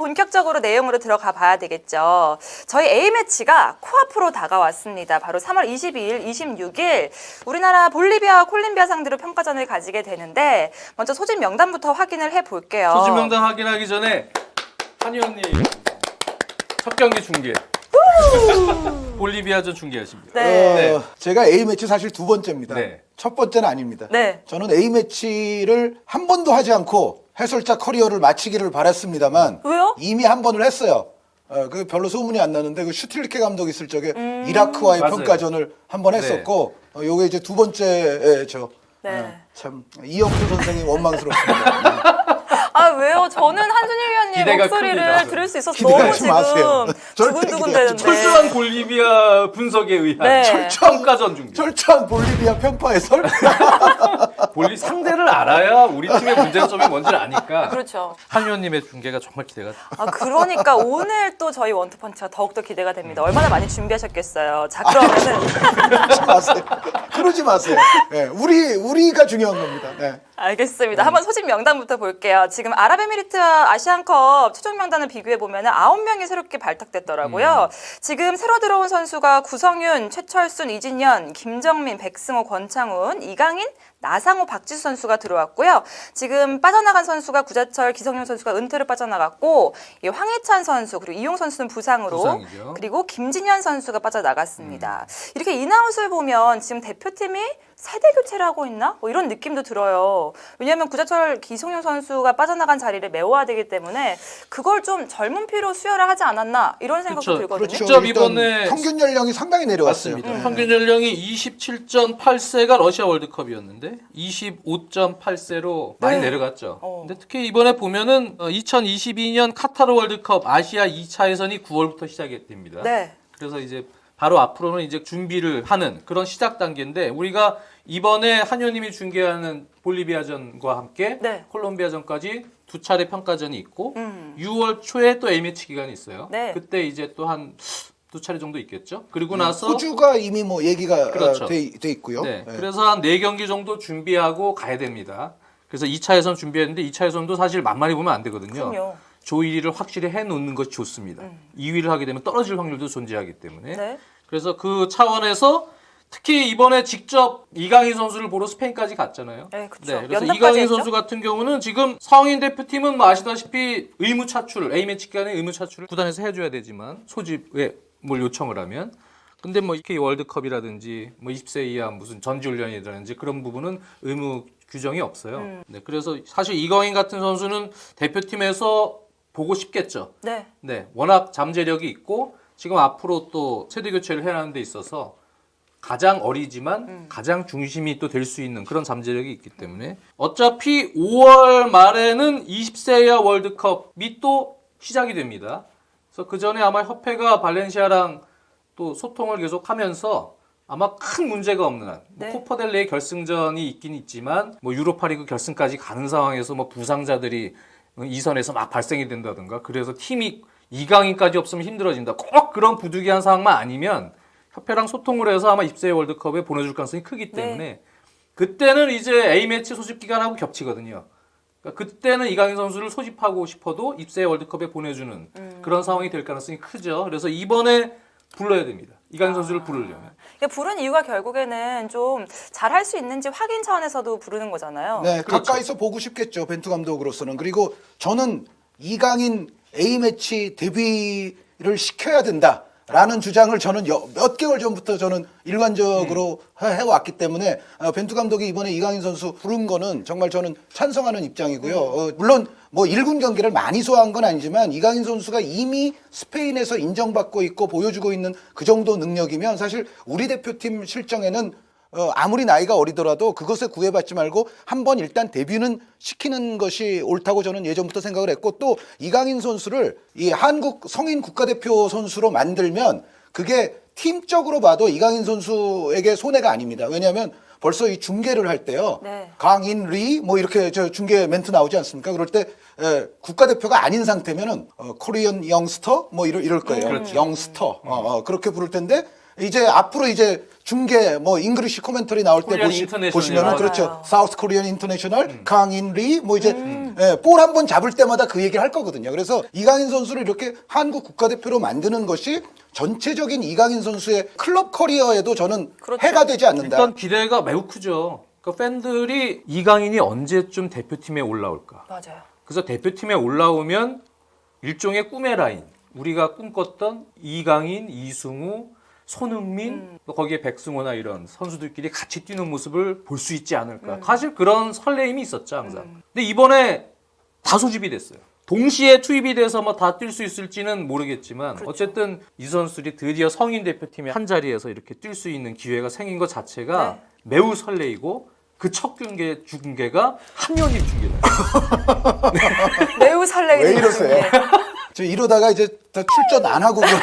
본격적으로 내용으로 들어가 봐야 되겠죠. 저희 A매치가 코앞으로 다가왔습니다. 바로 3월 22일, 26일 우리나라 볼리비아와 콜롬비아 상대로 평가전을 가지게 되는데 먼저 소집 명단부터 확인을 해볼게요. 소집 명단 확인하기 전에 한 의원님 첫 경기 중계. 볼리비아전 중계하십니다. 네. 제가 A매치 사실 두 번째입니다. 네. 첫 번째는 아닙니다. 네. 저는 A매치를 한 번도 하지 않고 해설자 커리어를 마치기를 바랐습니다만 왜요? 이미 한 번을 했어요. 그 별로 소문이 안 나는데 그 슈틸리케 감독 있을 적에 이라크와의 맞아요. 평가전을 한 번 했었고 요게 이제 두 번째죠. 네. 참 이영표 선생이 원망스럽습니다. 아 왜요? 저는 한준일 위원님 기대가 목소리를 큽니다. 들을 수 있어서 기대하지 너무 마세요. 지금 절대 두근두근 기대하지 되는데. 철저한 볼리비아 분석에 의한 네. 평가전 중계. 철저한 볼리비아 편파 해설? 볼리 상대를 알아야 우리 팀의 문제점이 뭔지를 아니까. 그렇죠. 한 의원님의 중계가 정말 기대가 됩니다. 아 그러니까 오늘 또 저희 원투펀치가 더욱더 기대가 됩니다. 얼마나 많이 준비하셨겠어요. 자 그러면은 그러지 마세요. 그러지 마세요. 네, 우리가 중요한 겁니다. 네. 알겠습니다. 한번 소집 명단부터 볼게요. 지금 아랍에미리트와 아시안컵 최종 명단을 비교해 보면 9명이 새롭게 발탁됐더라고요. 지금 새로 들어온 선수가 구성윤, 최철순, 이진현, 김정민, 백승호, 권창훈, 이강인, 나상호, 박지수 선수가 들어왔고요. 지금 빠져나간 선수가 구자철, 기성용 선수가 은퇴를 빠져나갔고 이 황희찬 선수 그리고 이용 선수는 부상으로 부상이죠. 그리고 김진현 선수가 빠져나갔습니다. 이렇게 인아웃을 보면 지금 대표팀이 세대 교체를 하고 있나? 뭐 이런 느낌도 들어요. 왜냐하면 구자철, 기성용 선수가 빠져나간 자리를 메워야 되기 때문에 그걸 좀 젊은 피로 수혈을 하지 않았나 이런 생각도 그렇죠. 들거든요. 그렇죠. 직접 일단 이번에 평균 연령이 상당히 내려왔어요. 맞습니다. 평균 연령이 27.8세가 러시아 월드컵이었는데 25.8세로 많이 내려갔죠. 근데 특히 이번에 보면은 2022년 카타르 월드컵 아시아 2차 예선이 9월부터 시작이 됩니다. 네. 그래서 이제 바로 앞으로는 이제 준비를 하는 그런 시작 단계인데 우리가 이번에 한 의원님이 중계하는 볼리비아전과 함께 네. 콜롬비아전까지 두 차례 평가전이 있고 6월 초에 또 A매치 기간이 있어요. 네. 그때 이제 또 한 두 차례 정도 있겠죠. 그리고 나서 호주가 이미 뭐 얘기가 그렇죠. 돼 있고요. 네. 그래서 한 4경기 정도 준비하고 가야 됩니다. 그래서 2차 예선 준비했는데 2차 예선도 사실 만만히 보면 안 되거든요. 그럼요. 조 1위를 확실히 해놓는 것이 좋습니다. 2위를 하게 되면 떨어질 확률도 존재하기 때문에. 네. 그래서 그 차원에서 특히 이번에 직접 이강인 선수를 보러 스페인까지 갔잖아요. 네, 그렇죠. 그래서 연락까지 이강인 했죠? 선수 같은 경우는 지금 성인 대표팀은 뭐 아시다시피 의무 차출, A매치 기간에 의무 차출을 구단에서 해줘야 되지만 소집에 뭘 요청을 하면 근데 뭐 이렇게 월드컵이라든지 뭐 20세 이하 무슨 전지훈련이라든지 그런 부분은 의무 규정이 없어요. 네, 그래서 사실 이강인 같은 선수는 대표팀에서 보고 싶겠죠. 네. 네, 워낙 잠재력이 있고 지금 앞으로 또 세대 교체를 해나가는 데 있어서 가장 어리지만 가장 중심이 또 될 수 있는 그런 잠재력이 있기 때문에 어차피 5월 말에는 20세 이하 월드컵이 또 시작이 됩니다. 그래서 그 전에 아마 협회가 발렌시아랑 또 소통을 계속하면서 아마 큰 문제가 없는 한 네. 코파델레의 결승전이 있긴 있지만 뭐 유로파리그 결승까지 가는 상황에서 뭐 부상자들이 이선에서 막 발생이 된다든가 그래서 팀이 이강인까지 없으면 힘들어진다. 꼭 그런 부득이한 상황만 아니면 협회랑 소통을 해서 아마 20세 월드컵에 보내줄 가능성이 크기 때문에 그때는 이제 A매치 소집 기간하고 겹치거든요. 그러니까 그때는 이강인 선수를 소집하고 싶어도 20세 월드컵에 보내주는 그런 상황이 될 가능성이 크죠. 그래서 이번에 불러야 됩니다. 이강인 선수를 부르려면. 부른 이유가 결국에는 좀 잘할 수 있는지 확인 차원에서도 부르는 거잖아요. 네, 그렇죠. 가까이서 보고 싶겠죠. 벤투 감독으로서는. 그리고 저는 이강인 A매치 데뷔를 시켜야 된다라는 주장을 저는 몇 개월 전부터 저는 일관적으로 해왔기 때문에 벤투 감독이 이번에 이강인 선수 부른 거는 정말 저는 찬성하는 입장이고요. 물론 뭐 1군 경기를 많이 소화한 건 아니지만 이강인 선수가 이미 스페인에서 인정받고 있고 보여주고 있는 그 정도 능력이면 사실 우리 대표팀 실정에는 아무리 나이가 어리더라도 그것에 구애받지 말고 한번 일단 데뷔는 시키는 것이 옳다고 저는 예전부터 생각을 했고 또 이강인 선수를 이 한국 성인 국가대표 선수로 만들면 그게 팀적으로 봐도 이강인 선수에게 손해가 아닙니다. 왜냐하면 벌써 이 중계를 할 때요. 네. 강인리 뭐 이렇게 저 중계 멘트 나오지 않습니까? 그럴 때 국가대표가 아닌 상태면은 코리안 영스터 뭐 이럴 거예요. 그렇죠. 영스터 그렇게 부를 텐데 이제 앞으로 이제 중계 뭐 잉글리시 코멘터리 나올 때 코리안 인터내셔널. 보시면은 맞아요. 그렇죠. 사우스 코리안 인터내셔널 강인리 뭐 이제 예, 볼 한 번 잡을 때마다 그 얘기를 할 거거든요. 그래서 이강인 선수를 이렇게 한국 국가대표로 만드는 것이 전체적인 이강인 선수의 클럽 커리어에도 저는 그렇죠. 해가 되지 않는다. 일단 기대가 매우 크죠. 그러니까 팬들이 이강인이 언제쯤 대표팀에 올라올까? 맞아요. 그래서 대표팀에 올라오면 일종의 꿈의 라인. 우리가 꿈꿨던 이강인, 이승우, 손흥민, 또 거기에 백승호나 이런 선수들끼리 같이 뛰는 모습을 볼 수 있지 않을까. 사실 그런 설레임이 있었죠, 항상. 근데 이번에 다 소집이 됐어요. 동시에 투입이 돼서 뭐 다 뛸 수 있을지는 모르겠지만 어쨌든 이 선수들이 드디어 성인 대표팀의 한 자리에서 이렇게 뛸 수 있는 기회가 생긴 것 자체가 매우 설레이고 그 첫 중계가 한연일 중계다. 매우 설레이는 왜 이러세요? 중계. 저 이러다가 이제 더 출전 안 하고 아니,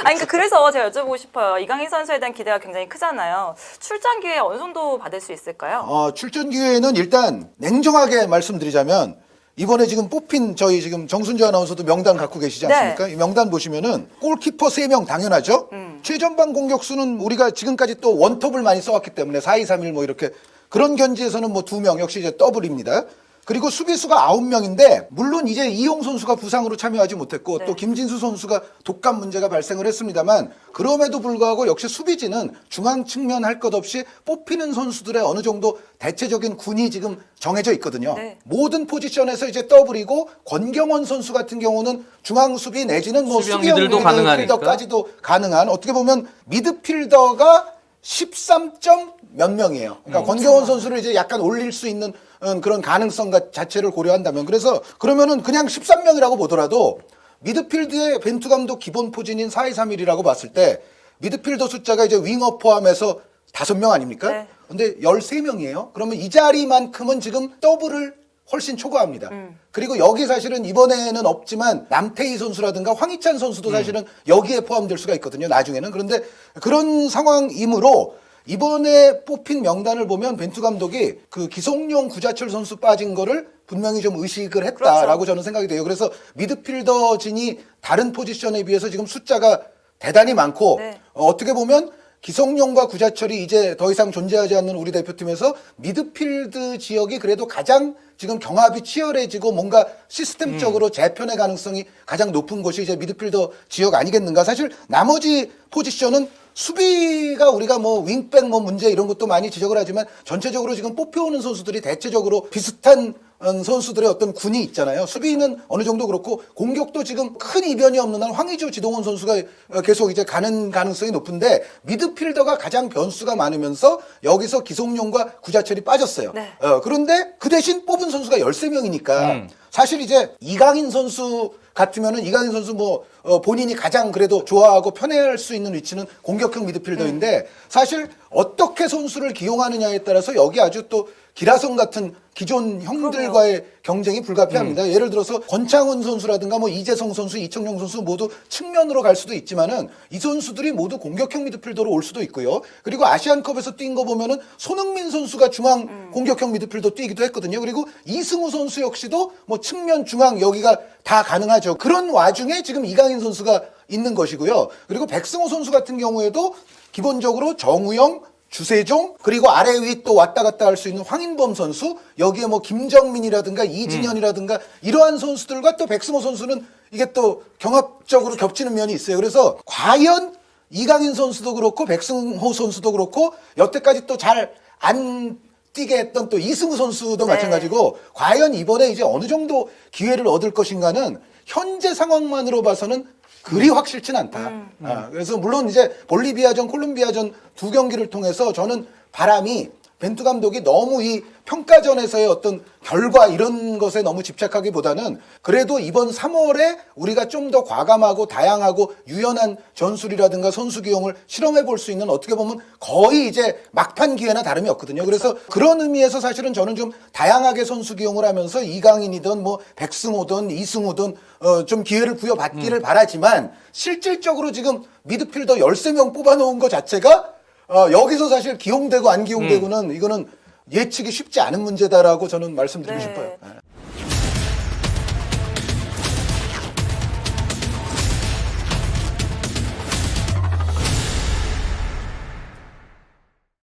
그러니까 그래서 제가 여쭤보고 싶어요. 이강인 선수에 대한 기대가 굉장히 크잖아요. 출전 기회 어느 정도 받을 수 있을까요? 출전 기회는 일단 냉정하게 말씀드리자면 이번에 지금 뽑힌 저희 지금 정순주 아나운서도 명단 갖고 계시지 않습니까? 이 명단 보시면은 골키퍼 3명 당연하죠. 최전방 공격수는 우리가 지금까지 또 원톱을 많이 써왔기 때문에 4-2-3-1 뭐 이렇게 그런 견지에서는 뭐 2명 역시 이제 더블입니다. 그리고 수비수가 9명인데 물론 이제 이용 선수가 부상으로 참여하지 못했고 또 김진수 선수가 독감 문제가 발생을 했습니다만 그럼에도 불구하고 역시 수비진은 중앙 측면 할 것 없이 뽑히는 선수들의 어느 정도 대체적인 군이 지금 정해져 있거든요. 네. 모든 포지션에서 이제 더블이고 권경원 선수 같은 경우는 중앙 수비 내지는 뭐 수비형 미들도 수비형 가능하니까. 미드필더까지도 가능한 어떻게 보면 미드필더가 13점 몇 명이에요. 그러니까 권경원 선수를 이제 약간 올릴 수 있는 그런 가능성 자체를 고려한다면 그래서 그러면은 그냥 13명이라고 보더라도 미드필드의 벤투 감독 기본 포진인 4-2-3-1이라고 봤을 때 미드필더 숫자가 이제 윙어 포함해서 5명 아닙니까? 네. 근데 13명이에요. 그러면 이 자리만큼은 지금 더블을 훨씬 초과합니다. 그리고 여기 사실은 이번에는 없지만 남태희 선수라든가 황희찬 선수도 사실은 여기에 포함될 수가 있거든요. 나중에는. 그런데 그런 상황이므로 이번에 뽑힌 명단을 보면 벤투 감독이 그 기성용 구자철 선수 빠진 거를 분명히 좀 의식을 했다라고 그렇죠. 저는 생각이 돼요. 그래서 미드필더진이 다른 포지션에 비해서 지금 숫자가 대단히 많고 네. 어떻게 보면 기성용과 구자철이 이제 더 이상 존재하지 않는 우리 대표팀에서 미드필드 지역이 그래도 가장 지금 경합이 치열해지고 뭔가 시스템적으로 재편의 가능성이 가장 높은 곳이 이제 미드필더 지역 아니겠는가. 사실 나머지 포지션은 수비가 우리가 뭐 윙백 뭐 문제 이런 것도 많이 지적을 하지만 전체적으로 지금 뽑혀오는 선수들이 대체적으로 비슷한 선수들의 어떤 군이 있잖아요. 수비는 어느 정도 그렇고 공격도 지금 큰 이변이 없는 한 황의조, 지동원 선수가 계속 이제 가는 가능성이 높은데 미드필더가 가장 변수가 많으면서 여기서 기성용과 구자철이 빠졌어요. 네. 그런데 그 대신 뽑은 선수가 13명이니까 사실 이제 이강인 선수 같으면은 이강인 선수 뭐 본인이 가장 그래도 좋아하고 편해할 수 있는 위치는 공격형 미드필더인데 사실 어떻게 선수를 기용하느냐에 따라서 여기 아주 또 기라성 같은 기존 형들과의 경쟁이 불가피합니다. 예를 들어서 권창훈 선수라든가 뭐 이재성 선수, 이청용 선수 모두 측면으로 갈 수도 있지만은 이 선수들이 모두 공격형 미드필더로 올 수도 있고요. 그리고 아시안컵에서 뛴 거 보면은 손흥민 선수가 중앙 공격형 미드필더 뛰기도 했거든요. 그리고 이승우 선수 역시도 뭐 측면 중앙 여기가 다 가능하죠. 그런 와중에 지금 이강인 선수가 있는 것이고요. 그리고 백승호 선수 같은 경우에도 기본적으로 정우영, 주세종 그리고 아래 위 또 왔다 갔다 할 수 있는 황인범 선수 여기에 뭐 김정민이라든가 이진현이라든가 이러한 선수들과 또 백승호 선수는 이게 또 경합적으로 겹치는 면이 있어요. 그래서 과연 이강인 선수도 그렇고 백승호 선수도 그렇고 여태까지 또 잘 안 뛰게 했던 또 이승우 선수도 네. 마찬가지고 과연 이번에 이제 어느 정도 기회를 얻을 것인가는 현재 상황만으로 봐서는 그리 확실치는 않다. 그래서 물론 이제 볼리비아전, 콜롬비아전 두 경기를 통해서 저는 바람이 벤투 감독이 너무 이 평가전에서의 어떤 결과 이런 것에 너무 집착하기보다는 그래도 이번 3월에 우리가 좀 더 과감하고 다양하고 유연한 전술이라든가 선수 기용을 실험해 볼 수 있는 어떻게 보면 거의 이제 막판 기회나 다름이 없거든요. 그래서 그런 의미에서 사실은 저는 좀 다양하게 선수 기용을 하면서 이강인이든 뭐 백승호든 이승우든 좀 기회를 부여받기를 바라지만 실질적으로 지금 미드필더 13명 뽑아놓은 것 자체가 여기서 사실 기용되고 안 기용되고는 이거는 예측이 쉽지 않은 문제다라고 저는 말씀드리고 네. 싶어요.